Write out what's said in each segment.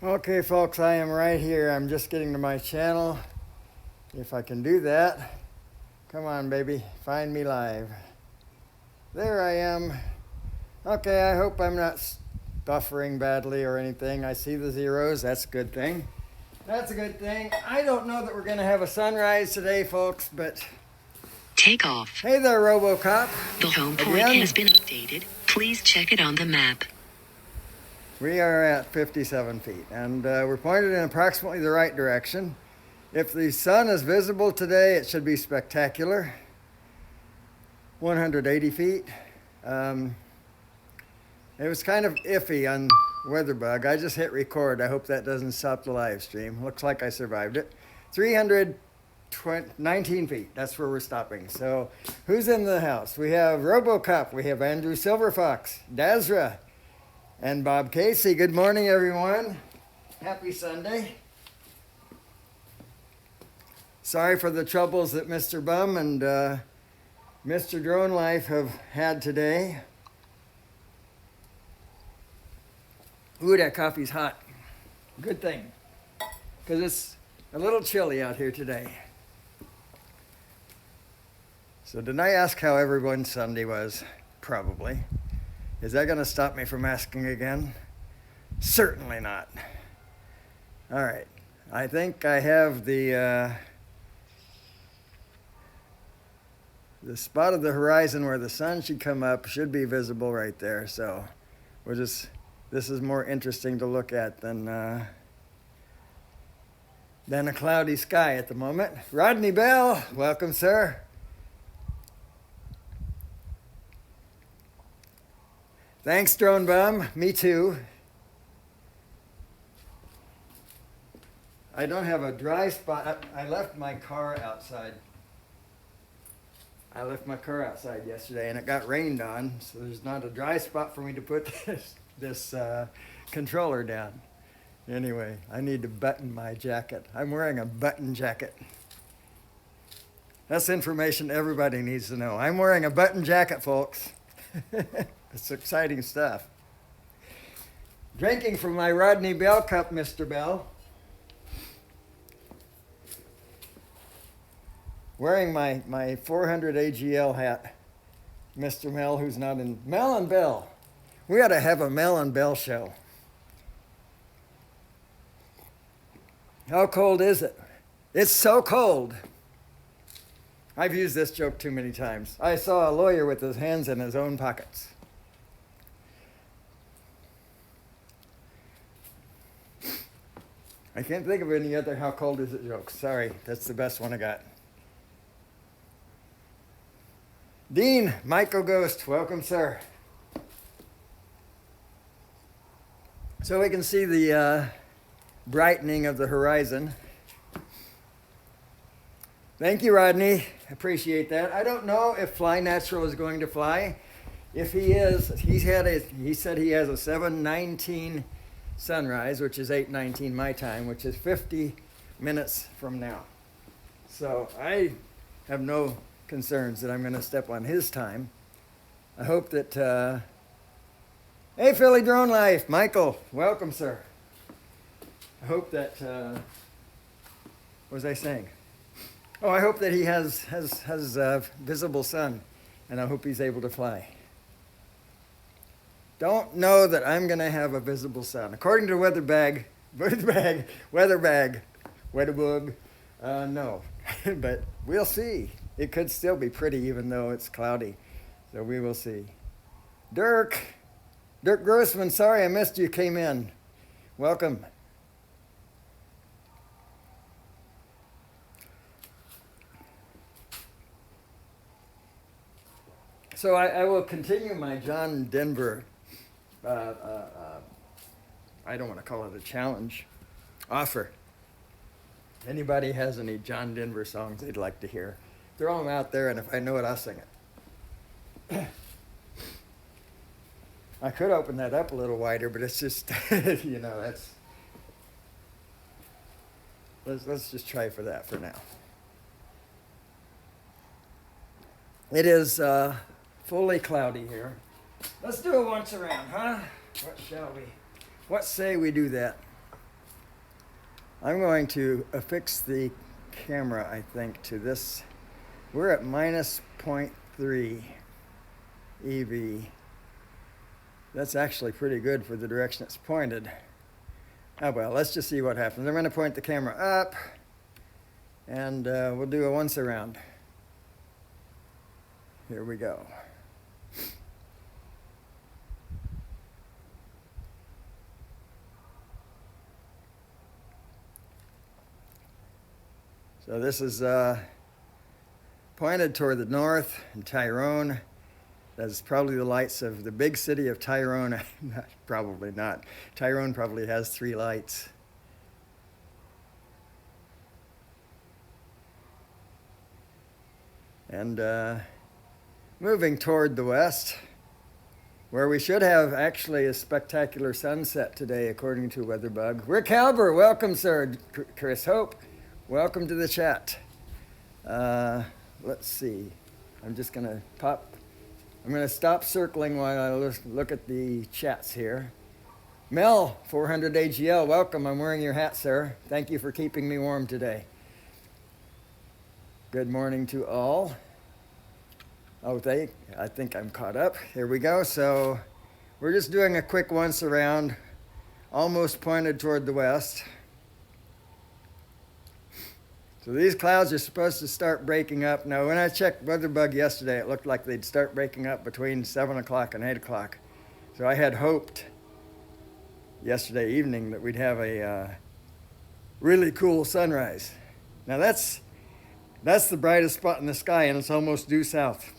Okay, folks, I am right here. I'm just getting to my channel. If I can do that. Come on, baby. Find me live. There I am. Okay, I hope I'm not buffering badly or anything. I see the zeros. That's a good thing. That's a good thing. I don't know that we're going to have a sunrise today, folks, but... Take off. Hey there, RoboCop. The home point has been updated. Please check it on the map. We are at 57 feet, and we're pointed in approximately the right direction. If the sun is visible today, it should be spectacular. 180 feet. It was kind of iffy on WeatherBug. I just hit record. I hope that doesn't stop the live stream. Looks like I survived it. 319 feet. That's where we're stopping. So who's in the house? We have RoboCop. We have Andrew Silverfox, Dazra, and Bob Casey. Good morning, everyone. Happy Sunday. Sorry for the troubles that Mr. Bum and Mr. Drone Life have had today. Ooh, that coffee's hot. Good thing, because it's a little chilly out here today. So did I ask how everyone's Sunday was? Probably. Is that going to stop me from asking again? Certainly not. All right. I think I have the spot of the horizon where the sun should come up should be visible right there. So we'll just, this is more interesting to look at than a cloudy sky at the moment. Rodney Bell, welcome, sir. Thanks, Drone Bum. Me too. I don't have a dry spot. I left my car outside. I left my car outside yesterday, and it got rained on, so there's not a dry spot for me to put this controller down. Anyway, I need to button my jacket. I'm wearing a button jacket. That's information everybody needs to know. I'm wearing a button jacket, folks. It's exciting stuff. Drinking from my Rodney Bell cup, Mr. Bell. Wearing my 400 AGL hat, Mr. Mel, who's not in. Mel and Bell. We ought to have a Mel and Bell show. How cold is it? It's so cold. I've used this joke too many times. I saw a lawyer with his hands in his own pockets. I can't think of any other how cold is it jokes. Sorry, that's the best one I got. Dean, Michael Ghost, welcome, sir. So we can see the brightening of the horizon. Thank you, Rodney. Appreciate that. I don't know if Fly Natural is going to fly. If he is, he said he has a 7:19 sunrise, which is 8:19 my time, which is 50 minutes from now. So I have no concerns that I'm going to step on his time. I hope that, hey, PhillyDroneLife, Michael, welcome, sir. I hope that, what was I saying? Oh, I hope that he has visible sun, and I hope he's able to fly. Don't know that I'm going to have a visible sun. According to WeatherBug, no. But we'll see. It could still be pretty even though it's cloudy. So we will see. Dirk Grossman, sorry I missed you, came in. Welcome. So I will continue my John Denver, I don't want to call it a challenge, offer. Anybody has any John Denver songs they'd like to hear, throw them out there, and if I know it, I'll sing it. I could open that up a little wider, but it's just, you know, let's just try for that for now. It is fully cloudy here. Let's do it once around, huh? What shall we? What say we do that? I'm going to affix the camera, I think, to this. We're at minus 0.3 EV. That's actually pretty good for the direction it's pointed. Oh well, let's just see what happens. I'm going to point the camera up, and we'll do a once around. Here we go. So this is pointed toward the north in Tyrone. That's probably the lights of the big city of Tyrone. Probably not. Tyrone probably has 3 lights. And moving toward the west, where we should have actually a spectacular sunset today, according to WeatherBug. Rick Halber, welcome, sir. Chris Hope, welcome to the chat. Let's see. I'm just going to I'm going to stop circling while I look at the chats here. Mel, 400 AGL, welcome. I'm wearing your hat, sir. Thank you for keeping me warm today. Good morning to all. Oh, I think I'm caught up. Here we go. So we're just doing a quick once around, almost pointed toward the west. So these clouds are supposed to start breaking up. Now, when I checked WeatherBug yesterday, it looked like they'd start breaking up between 7 o'clock and 8 o'clock. So I had hoped yesterday evening that we'd have a really cool sunrise. Now, that's the brightest spot in the sky, and it's almost due south.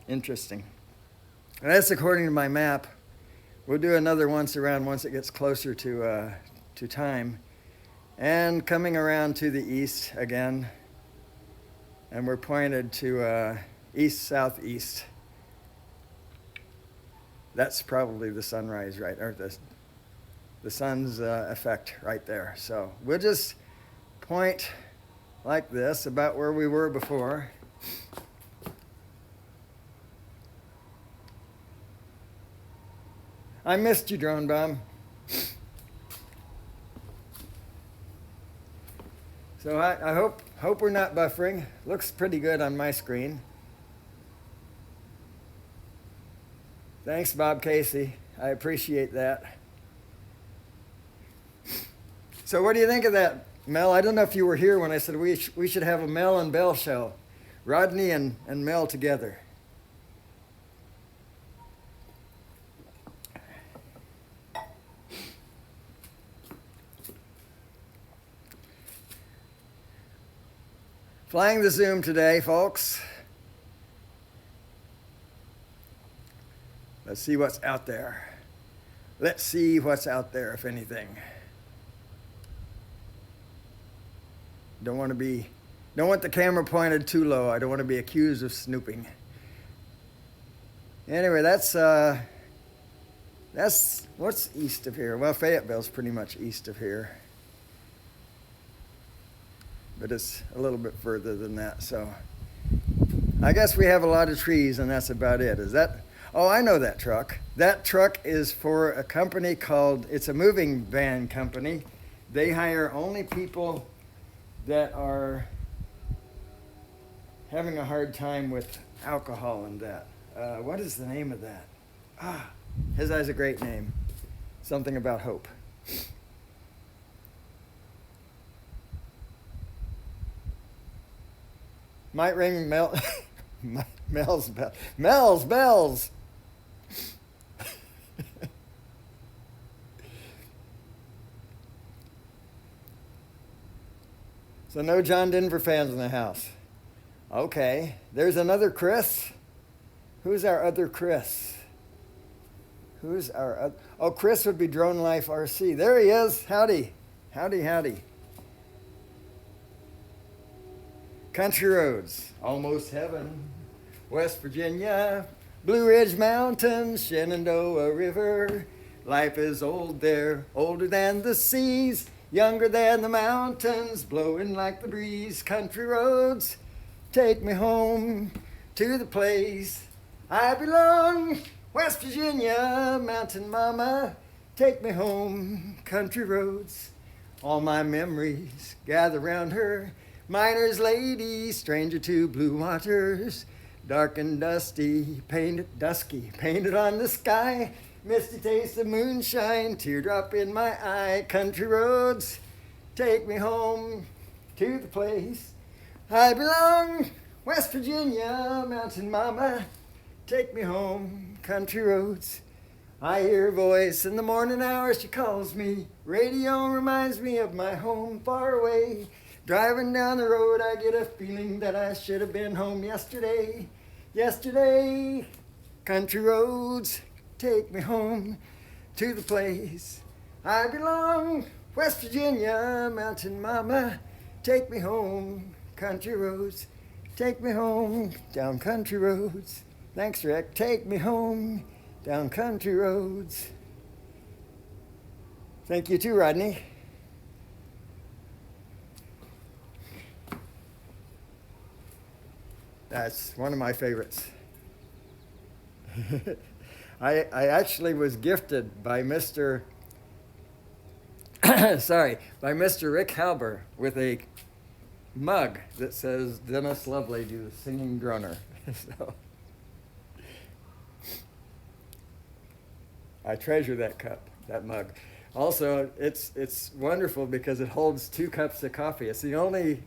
Interesting. And that's according to my map. We'll do another once around once it gets closer to time. And coming around to the east again, and we're pointed to east-southeast. That's probably the sunrise, right, or the sun's effect right there. So we'll just point like this, about where we were before. I missed you, Drone Bomb. So I hope we're not buffering. Looks pretty good on my screen. Thanks, Bob Casey. I appreciate that. So what do you think of that, Mel? I don't know if you were here when I said we should have a Mel and Bell show. Rodney and Mel together. Flying the Zoom today, folks. Let's see what's out there. Let's see what's out there, if anything. Don't want the camera pointed too low. I don't want to be accused of snooping. Anyway, that's what's east of here. Well, Fayetteville's pretty much east of here. But it's a little bit further than that, so I guess we have a lot of trees, and that's about it. Is that? Oh, I know that truck. That truck is for a company called, it's a moving van company. They hire only people that are having a hard time with alcohol and that. What is the name of that? His has a great name. Something about hope. Might ring Mel's bell. Mel's bells. So no John Denver fans in the house. Okay, there's another Chris. Who's our other Chris? Who's our other? Oh, Chris would be DroneLife RC. There he is. Howdy. Howdy, howdy. Country roads, almost heaven. West Virginia, Blue Ridge Mountains, Shenandoah River. Life is old there, older than the seas, younger than the mountains, blowing like the breeze. Country roads, take me home to the place I belong. West Virginia, mountain mama, take me home. Country roads, All my memories gather round her. Miner's lady, stranger to blue waters. Dark and dusky, painted on the sky. Misty taste of moonshine, teardrop in my eye. Country roads, take me home to the place I belong. West Virginia, mountain mama, take me home. Country roads, I hear her voice in the morning hours, she calls me. Radio reminds me of my home far away. Driving down the road, I get a feeling that I should have been home yesterday. Yesterday, country roads, take me home to the place I belong. West Virginia, mountain mama, take me home. Country roads, take me home. Down country roads. Thanks, Rick. Take me home. Down country roads. Thank you too, Rodney. That's one of my favorites. I actually was gifted by Mr. by Mr. Rick Halber with a mug that says Dennis Lovely, do the singing droner. So I treasure that cup, that mug. Also, it's wonderful because it holds 2 cups of coffee. It's the only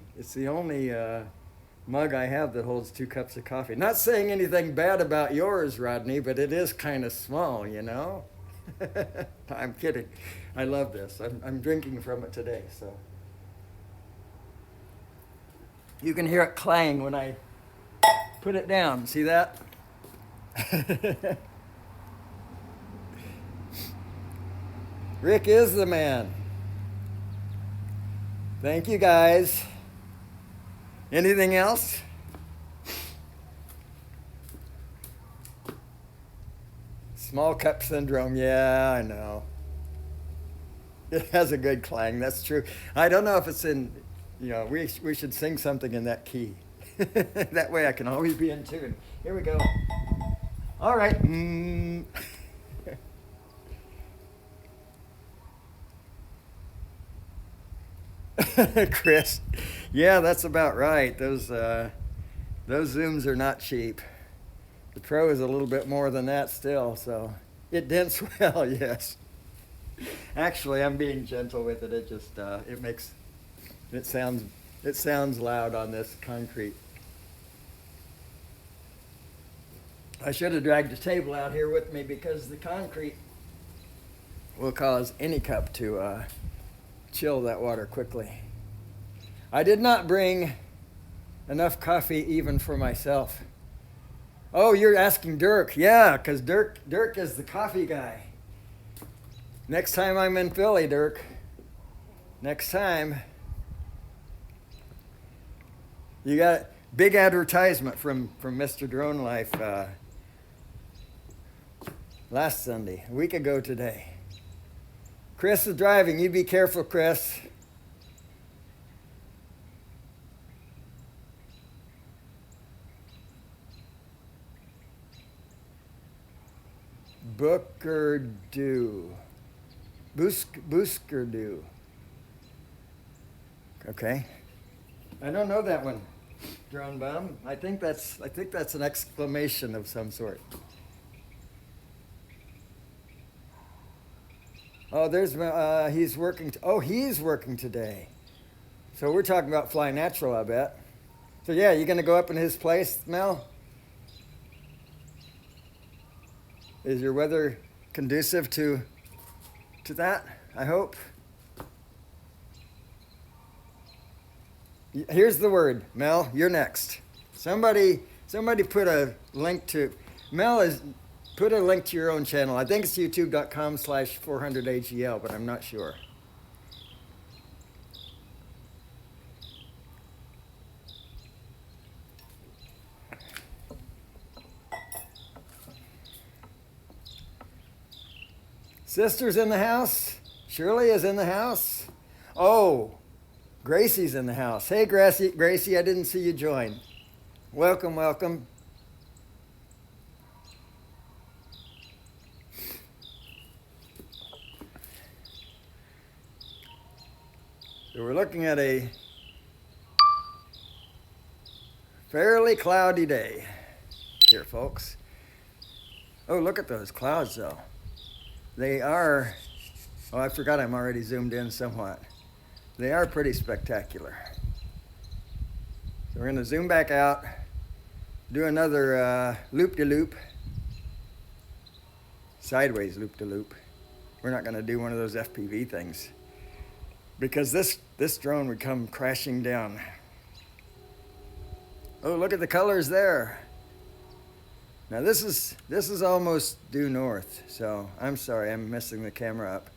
mug I have that holds 2 cups of coffee. Not saying anything bad about yours, Rodney, but it is kind of small, you know? I'm kidding. I love this. I'm drinking from it today, so. You can hear it clang when I put it down. See that? Rick is the man. Thank you, guys. Anything else? Small cup syndrome. Yeah, I know. It has a good clang. That's true. I don't know if it's in, we should sing something in that key. That way I can always be in tune. Here we go. All right. Chris, yeah, that's about right. Those Zooms are not cheap. The Pro is a little bit more than that still, so it dents well, yes. Actually, I'm being gentle with it. It just it sounds loud on this concrete. I should have dragged the table out here with me because the concrete will cause any cup to chill that water quickly. I did not bring enough coffee even for myself. Oh, you're asking Dirk. Yeah, because Dirk is the coffee guy. Next time I'm in Philly, Dirk. Next time. You got a big advertisement from Mr. Drone Life last Sunday, a week ago today. Chris is driving. You be careful, Chris. Bookerdew. Booskerdew. Okay. I don't know that one, Drone Bum. I think that's an exclamation of some sort. Oh, he's working. He's working today. So we're talking about Fly Natural, I bet. So yeah, you gonna go up in his place, Mel? Is your weather conducive to that? I hope. Here's the word, Mel. You're next. Somebody put a link to Put a link to your own channel. I think it's youtube.com/400AGL, but I'm not sure. Sister's in the house. Shirley is in the house. Oh, Gracie's in the house. Hey, Gracie, I didn't see you join. Welcome, welcome. So we're looking at a fairly cloudy day here, folks. Oh, look at those clouds, though. They are, oh, I forgot I'm already zoomed in somewhat. They are pretty spectacular. So we're going to zoom back out, do another loop-de-loop, sideways loop-de-loop. We're not going to do one of those FPV things because this drone would come crashing down. Oh, look at the colors there. Now this is almost due north, so I'm sorry, I'm messing the camera up.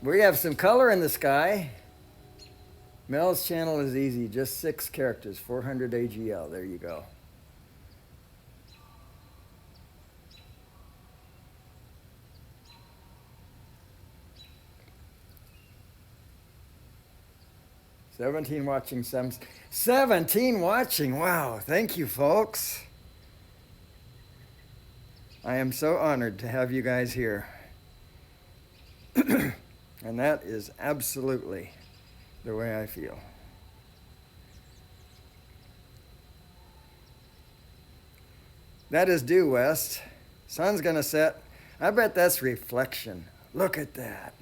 We have some color in the sky. Mel's channel is easy, just 6 characters, 400 AGL, there you go. $17 watching, 17 watching, wow, thank you folks. I am so honored to have you guys here. And that is absolutely the way I feel. That is due west. Sun's gonna set. I bet that's reflection. Look at that.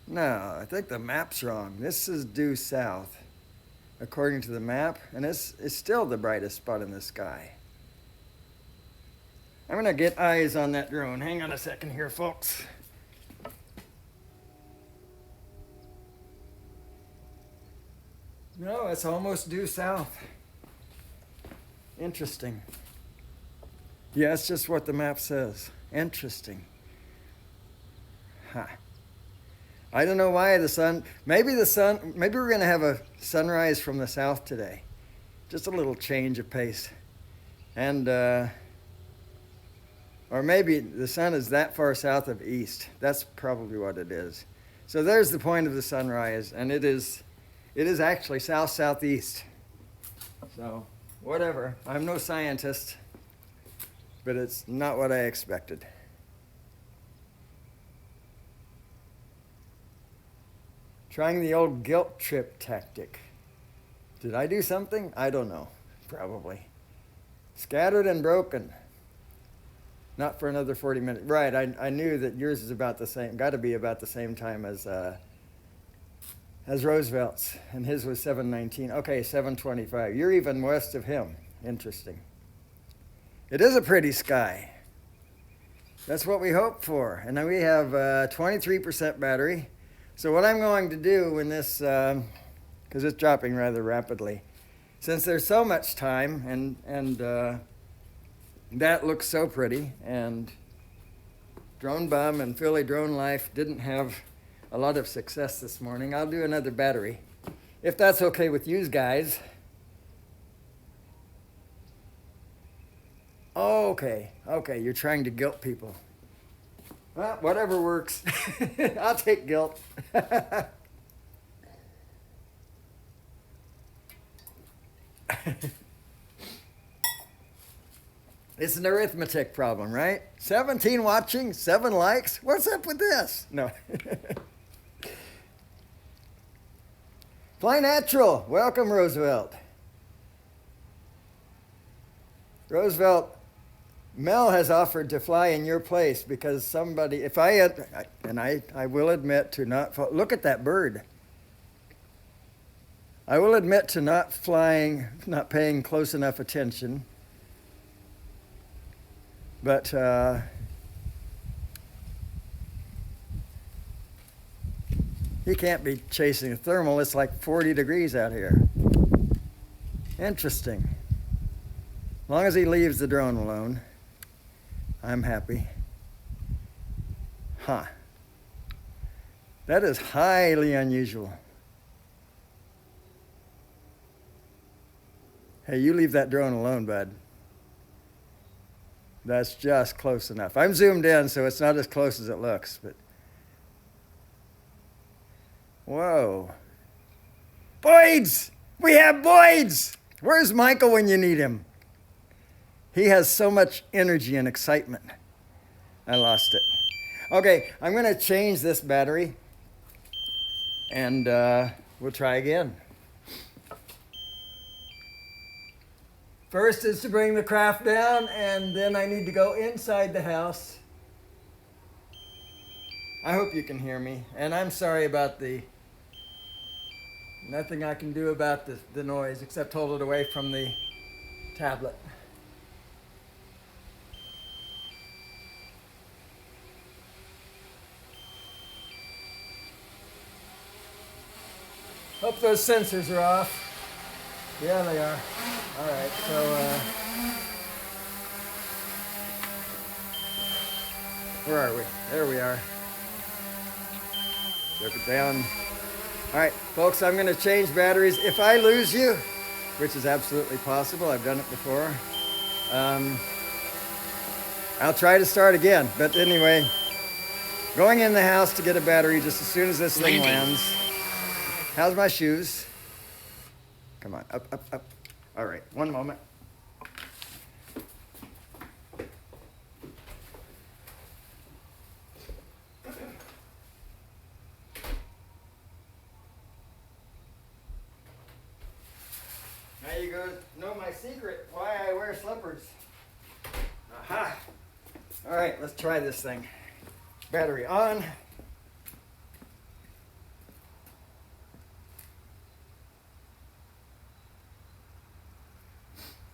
No, I think the map's wrong. This is due south, according to the map, and it's still the brightest spot in the sky. I'm gonna get eyes on that drone. Hang on a second here, folks. No, it's almost due south. Interesting. Yeah, it's just what the map says. Interesting. Huh. I don't know why maybe we're gonna have a sunrise from the south today. Just a little change of pace. And, or maybe the sun is that far south of east. That's probably what it is. So there's the point of the sunrise, and it is actually south-southeast. So, whatever. I'm no scientist, but it's not what I expected. Trying the old guilt trip tactic. Did I do something? I don't know. Probably. Scattered and broken. Not for another 40 minutes. Right, I knew that yours is about the same, got to be about the same time as Roosevelt's, and his was 7:19. Okay, 7:25. You're even west of him. Interesting. It is a pretty sky. That's what we hope for. And then we have 23% battery. So what I'm going to do when this, because it's dropping rather rapidly, since there's so much time and that looks so pretty, and Drone Bum and PhillyDroneLife didn't have a lot of success this morning, I'll do another battery, if that's okay with you guys. Oh, okay, you're trying to guilt people. Well, whatever works. I'll take guilt. It's an arithmetic problem, right? 17 watching, 7 likes. What's up with this? No. Fly Natural. Welcome, Roosevelt. Roosevelt, Mel has offered to fly in your place because somebody, if I had, and I will admit to not, look at that bird. I will admit to not flying, not paying close enough attention. But he can't be chasing a thermal. It's like 40 degrees out here. Interesting. As long as he leaves the drone alone, I'm happy. Huh. That is highly unusual. Hey, you leave that drone alone, bud. That's just close enough. I'm zoomed in, so it's not as close as it looks, but whoa. Boyds! We have Boyds! Where's Michael when you need him? He has so much energy and excitement. I lost it. Okay, I'm going to change this battery and we'll try again. First is to bring the craft down, and then I need to go inside the house. I hope you can hear me, and I'm sorry about nothing I can do about the noise except hold it away from the tablet. Hope those sensors are off. Yeah, they are. All right, so where are we? There we are. Drop it down. All right, folks, I'm going to change batteries. If I lose you, which is absolutely possible, I've done it before, I'll try to start again. But anyway, going in the house to get a battery just as soon as this thing lands. How's my shoes? Come on, up, up, up. All right, one moment. Now you go know my secret, why I wear slippers. Aha! All right, let's try this thing. Battery on.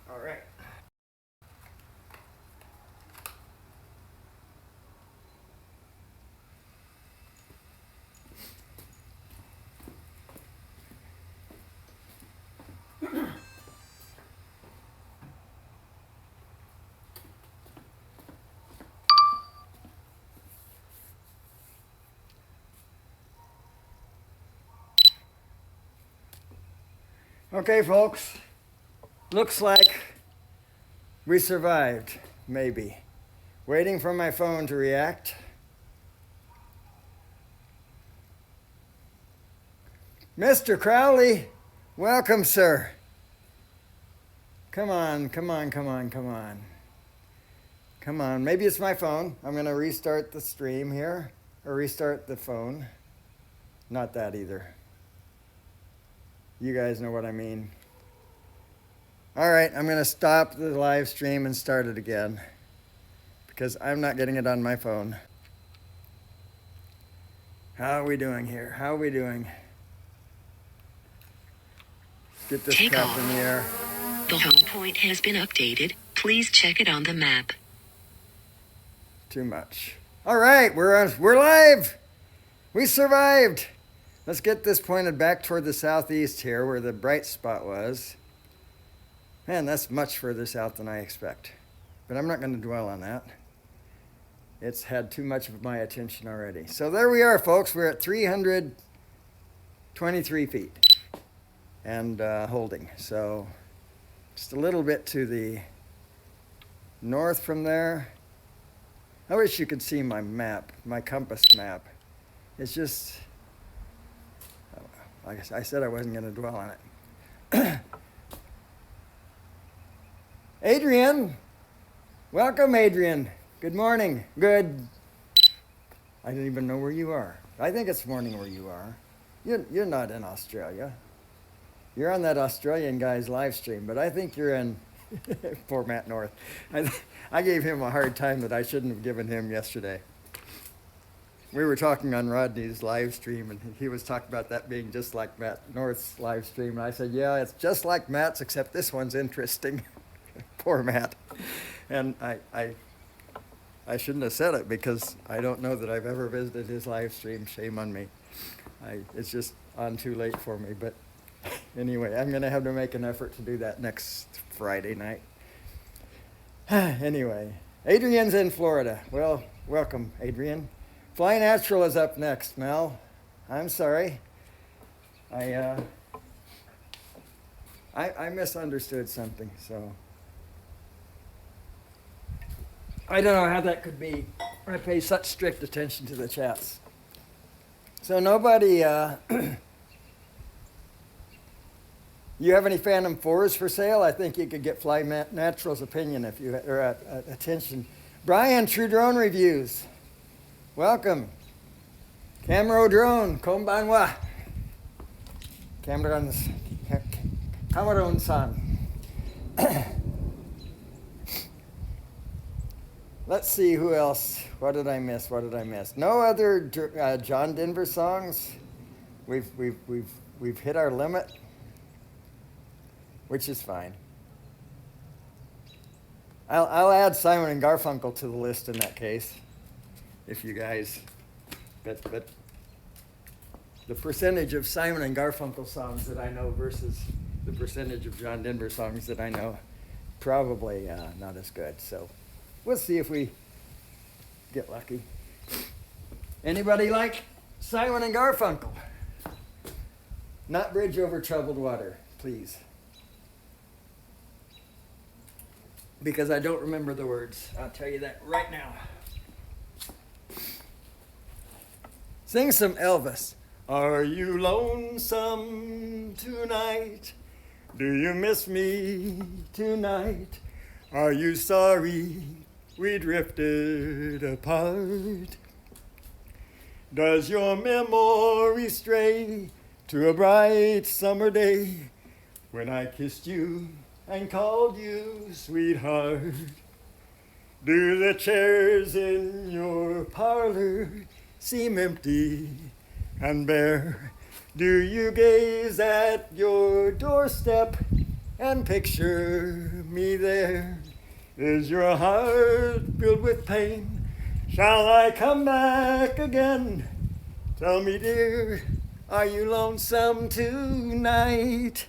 All right. Okay, folks. Looks like we survived, maybe. Waiting for my phone to react. Mr. Crowley, welcome, sir. Come on, come on, come on, come on. Come on, maybe it's my phone. I'm going to restart the stream here, or restart the phone. Not that either. You guys know what I mean. All right, I'm going to stop the live stream and start it again because I'm not getting it on my phone. How are we doing here? How are we doing? Get this crap in the air. The home point has been updated. Please check it on the map. Too much. All right, we're live. We survived. Let's get this pointed back toward the southeast here where the bright spot was. Man, that's much further south than I expect. But I'm not going to dwell on that. It's had too much of my attention already. So there we are, folks. We're at 323 feet and holding. So just a little bit to the north from there. I wish you could see my map, my compass map. It's just, like I said, I wasn't going to dwell on it. Adrian, welcome, Adrian. Good morning. Good. I don't even know where you are. I think it's morning where you are. You're not in Australia. You're on that Australian guy's live stream, but I think you're in poor Matt North. I gave him a hard time that I shouldn't have given him yesterday. We were talking on Rodney's live stream, and he was talking about that being just like Matt North's live stream. And I said, yeah, it's just like Matt's, except this one's interesting. Poor Matt. And I shouldn't have said it because I don't know that I've ever visited his live stream. Shame on me. It's just on too late for me. But anyway, I'm going to have to make an effort to do that next Friday night. Anyway, Adrian's in Florida. Well, welcome, Adrian. Fly Natural is up next, Mel. I'm sorry. I misunderstood something, so I don't know how that could be. I pay such strict attention to the chats. So nobody, you have any Phantom 4s for sale? I think you could get Fly Natural's opinion if you or attention. Brian, True Drone Reviews. Welcome. Camero Drone, konbanwa. Cameron's son. Let's see who else. What did I miss? No other John Denver songs. We've hit our limit, which is fine. I'll add Simon and Garfunkel to the list in that case, if you guys. But the percentage of Simon and Garfunkel songs that I know versus the percentage of John Denver songs that I know, probably not as good. So we'll see if we get lucky. Anybody like Simon and Garfunkel? Not Bridge Over Troubled Water, please. Because I don't remember the words. I'll tell you that right now. Sing some Elvis. Are you lonesome tonight? Do you miss me tonight? Are you sorry we drifted apart? Does your memory stray to a bright summer day when I kissed you and called you sweetheart? Do the chairs in your parlor seem empty and bare? Do you gaze at your doorstep and picture me there? Is your heart filled with pain? Shall I come back again? Tell me, dear, are you lonesome tonight?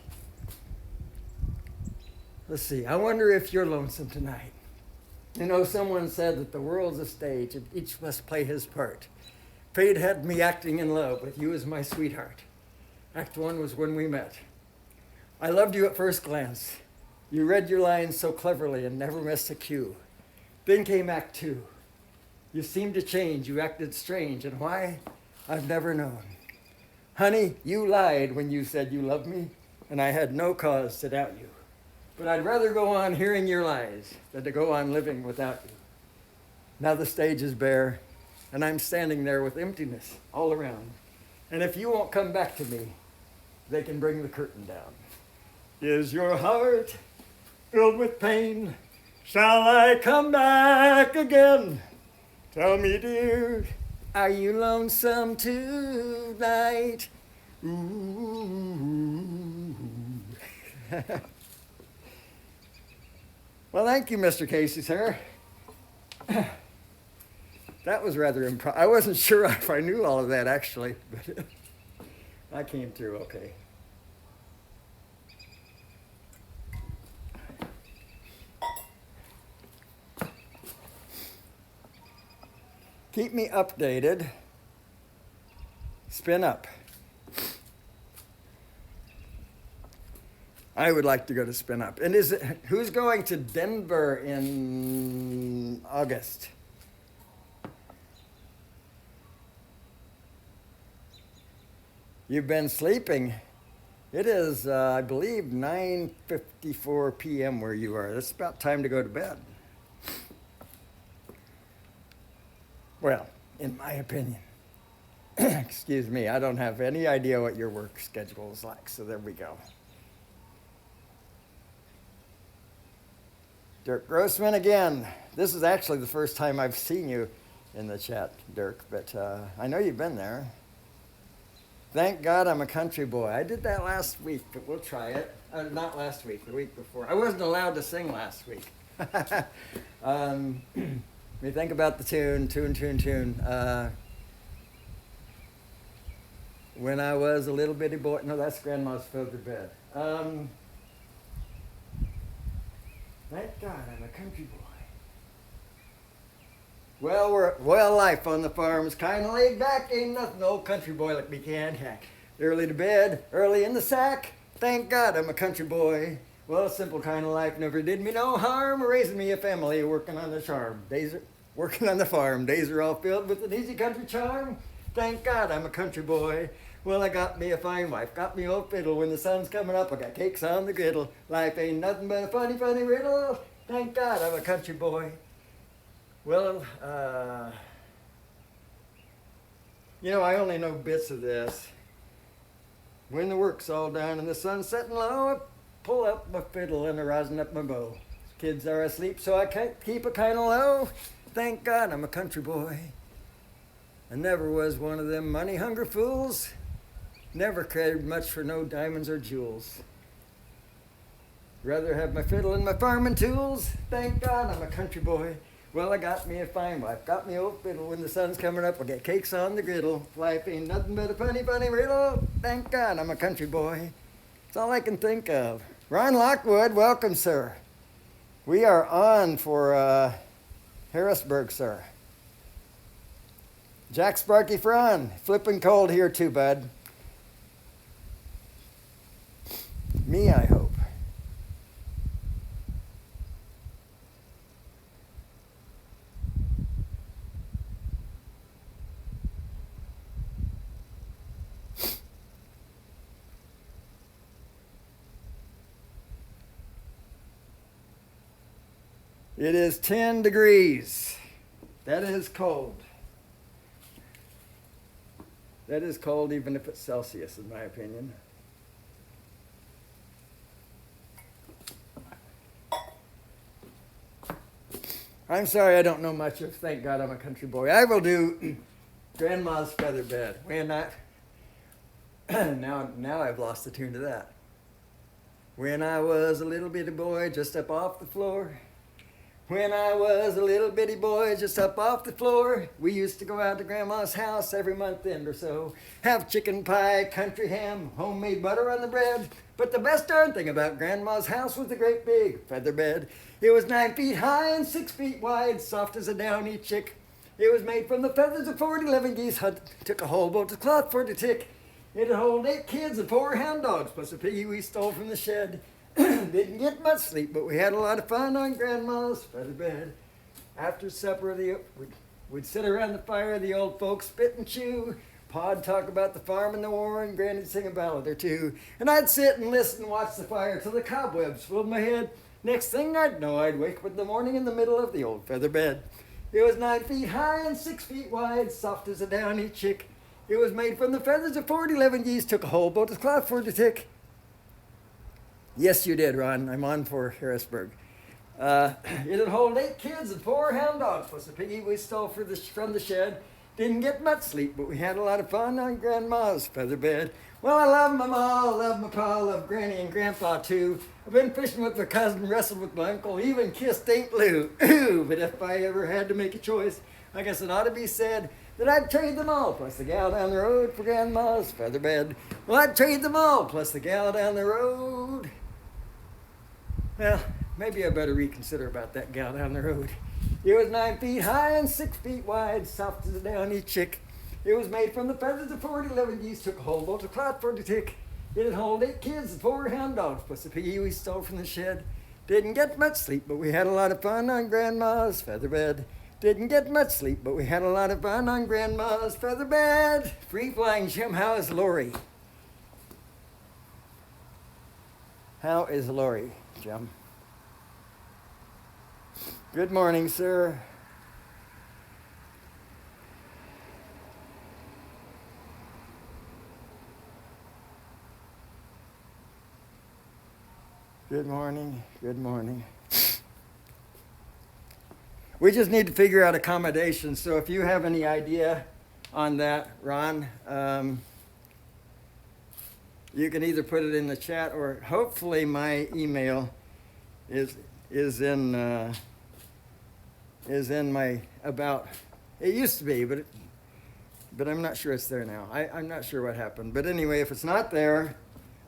Let's see, I wonder if you're lonesome tonight. You know, someone said that the world's a stage and each must play his part. Fate had me acting in love with you as my sweetheart. Act 1 was when we met. I loved you at first glance. You read your lines so cleverly and never missed a cue. Then came Act 2. You seemed to change, you acted strange, and why? I've never known. Honey, you lied when you said you loved me, and I had no cause to doubt you. But I'd rather go on hearing your lies than to go on living without you. Now the stage is bare, and I'm standing there with emptiness all around. And if you won't come back to me, they can bring the curtain down. Is your heart filled with pain? Shall I come back again? Tell me, dear, are you lonesome tonight? Ooh. Well, thank you, Mr. Casey, sir. That was rather I wasn't sure if I knew all of that, actually, but I came through okay. Keep me updated. Spin up. I would like to go to Spin Up. And who's going to Denver in August? You've been sleeping. It is, I believe, 9:54 p.m. where you are. It's about time to go to bed. Well, in my opinion. Excuse me, I don't have any idea what your work schedule is like, so there we go. Dirk Grossman again. This is actually the first time I've seen you in the chat, Dirk, but I know you've been there. Thank God I'm a country boy. I did that last week, but we'll try it. Not last week, the week before. I wasn't allowed to sing last week. We think about the tune. When I was a little bitty boy. No, that's Grandma's feather bed. Thank God I'm a country boy. Well, life on the farm's kind of laid back. Ain't nothing old country boy like me can't hack. Early to bed, early in the sack. Thank God I'm a country boy. Well, simple kind of life never did me no harm. Raising me a family, working on the farm. Days are all filled with an easy country charm. Thank God I'm a country boy. Well, I got me a fine wife, got me old fiddle. When the sun's coming up, I got cakes on the griddle. Life ain't nothing but a funny, funny riddle. Thank God I'm a country boy. Well, I only know bits of this. When the work's all done and the sun's setting low, I pull up my fiddle and I rosin up my bow. Kids are asleep, so I can't keep it kind of low. Thank God I'm a country boy. I never was one of them money-hungry fools. Never cared much for no diamonds or jewels. Rather have my fiddle and my farming tools. Thank God I'm a country boy. Well, I got me a fine wife, got me old fiddle. When the sun's coming up, I get cakes on the griddle. Life ain't nothing but a funny, funny riddle. Thank God I'm a country boy. That's all I can think of. Ron Lockwood, welcome, sir. We are on for Harrisburg, sir. Jack Sparky Fran, flipping cold here too, bud. Me, I hope. It is 10 degrees. That is cold. That is cold even if it's Celsius, in my opinion. I'm sorry I don't know much of Thank God I'm a Country Boy. I will do Grandma's Feather Bed. When I, now I've lost the tune to that. When I was a little bitty boy just up off the floor. When I was a little bitty boy just up off the floor, we used to go out to Grandma's house every month end or so. Have chicken pie, country ham, homemade butter on the bread. But the best darn thing about Grandma's house was the great big feather bed. It was 9 feet high and 6 feet wide, soft as a downy chick. It was made from the feathers of 11 geese. Took a whole boat of cloth for to tick. It'd hold 8 kids and 4 hound dogs, plus a piggy we stole from the shed. Didn't get much sleep, but we had a lot of fun on Grandma's feather bed. After supper, we'd sit around the fire, the old folks spit and chew. Pa'd talk about the farm and the war, and Granny'd sing a ballad or two. And I'd sit and listen and watch the fire till the cobwebs filled my head. Next thing I'd know, I'd wake up in the morning in the middle of the old feather bed. It was 9 feet high and 6 feet wide, soft as a downy chick. It was made from the feathers of 11 geese, took a whole boat of cloth for to tick. Yes, you did, Ron. I'm on for Harrisburg. It'd hold 8 kids and 4 hound dogs, plus a piggy we stole from the shed. Didn't get much sleep, but we had a lot of fun on Grandma's feather bed. Well, I love my ma, love my pa, love Granny and Grandpa too. I've been fishing with my cousin, wrestled with my uncle, even kissed Aunt Lou. Ooh, but if I ever had to make a choice, I guess it ought to be said that I'd trade them all, plus the gal down the road for Grandma's feather bed. Well, I'd trade them all, plus the gal down the road. Well, maybe I better reconsider about that gal down the road. It was 9 feet high and 6 feet wide, soft as a downy chick. It was made from the feathers of 11 geese, took a whole boat of cloth for to tick. It'd hold 8 kids and 4 hound dogs, plus a piggy we stole from the shed. Didn't get much sleep, but we had a lot of fun on Grandma's feather bed. Didn't get much sleep, but we had a lot of fun on Grandma's feather bed. Free flying Jim, how is Lori? How is Lori, Jim? Good morning, sir. Good morning, good morning. We just need to figure out accommodations, so if you have any idea on that, Ron, you can either put it in the chat or hopefully my email is in my about. It used to be, but I'm not sure it's there now. I'm not sure what happened. But anyway, if it's not there,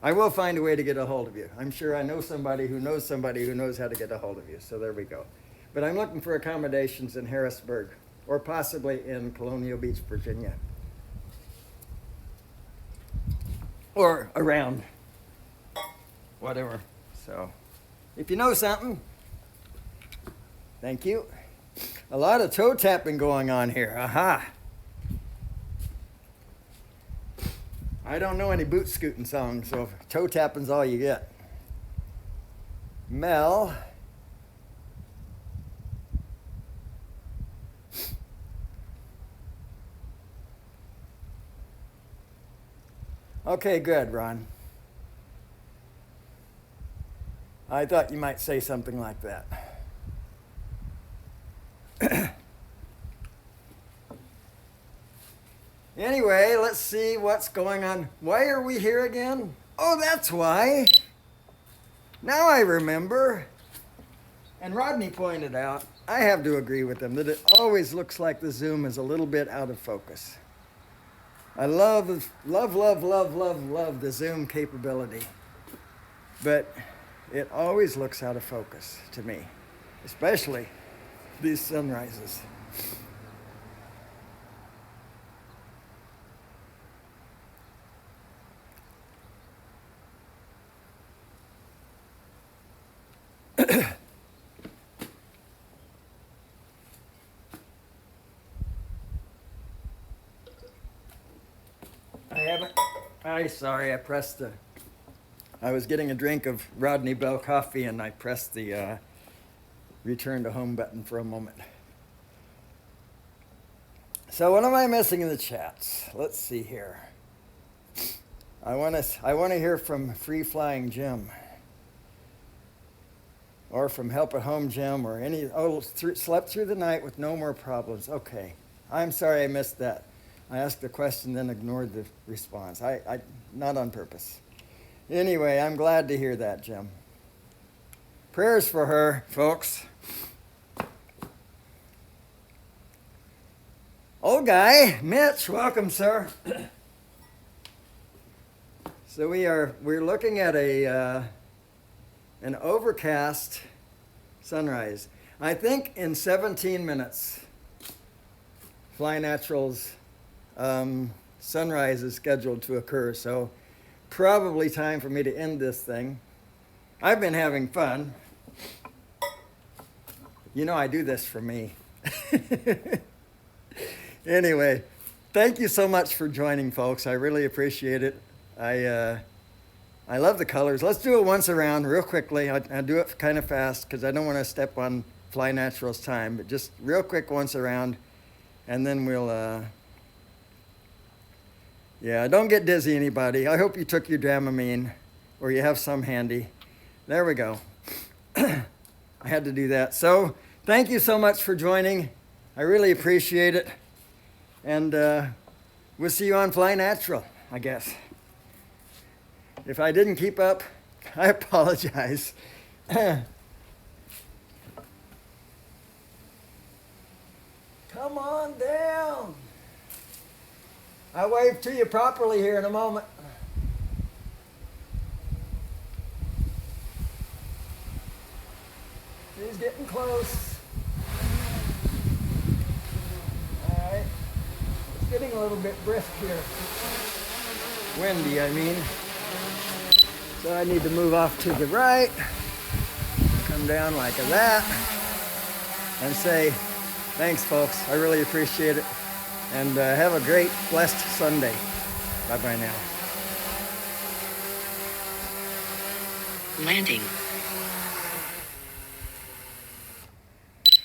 I will find a way to get a hold of you. I'm sure I know somebody who knows how to get a hold of you. So there we go. But I'm looking for accommodations in Harrisburg or possibly in Colonial Beach, Virginia. Or around. Whatever. So if you know something, thank you. A lot of toe tapping going on here. Aha. I don't know any boot scooting songs, so toe tapping's all you get. Mel. Okay, good, Ron. I thought you might say something like that. Anyway, let's see what's going on. Why are we here again? Oh, that's why. Now I remember. And Rodney pointed out, I have to agree with him, that it always looks like the zoom is a little bit out of focus. I love the zoom capability. But it always looks out of focus to me, especially these sunrises. I was getting a drink of Rodney Bell coffee and I pressed the return to home button for a moment. So what am I missing in the chats? Let's see here. I want to hear from Free Flying Jim, or from Help at Home Jim, or any. Slept through the night with no more problems. Okay, I'm sorry I missed that. I asked the question, then ignored the response. I not on purpose. Anyway, I'm glad to hear that, Jim. Prayers for her, folks. Old guy, Mitch, welcome, sir. So we're looking at an overcast sunrise. I think in 17 minutes, Fly Natural's sunrise is scheduled to occur. So probably time for me to end this thing. I've been having fun. You know I do this for me. Anyway, thank you so much for joining, folks. I really appreciate it. I love the colors. Let's do it once around real quickly. I'll do it kind of fast because I don't want to step on Fly Natural's time, but just real quick once around, and then we'll, yeah, don't get dizzy, anybody. I hope you took your Dramamine, or you have some handy. There we go. I had to do that. So thank you so much for joining. I really appreciate it. And we'll see you on Fly Natural, I guess. If I didn't keep up, I apologize. Come on down. I'll wave to you properly here in a moment. He's getting close. All right. It's getting a little bit brisk here. Windy, I mean. So I need to move off to the right. Come down like that. And say, thanks, folks. I really appreciate it. And have a great, blessed Sunday. Bye-bye now. Landing.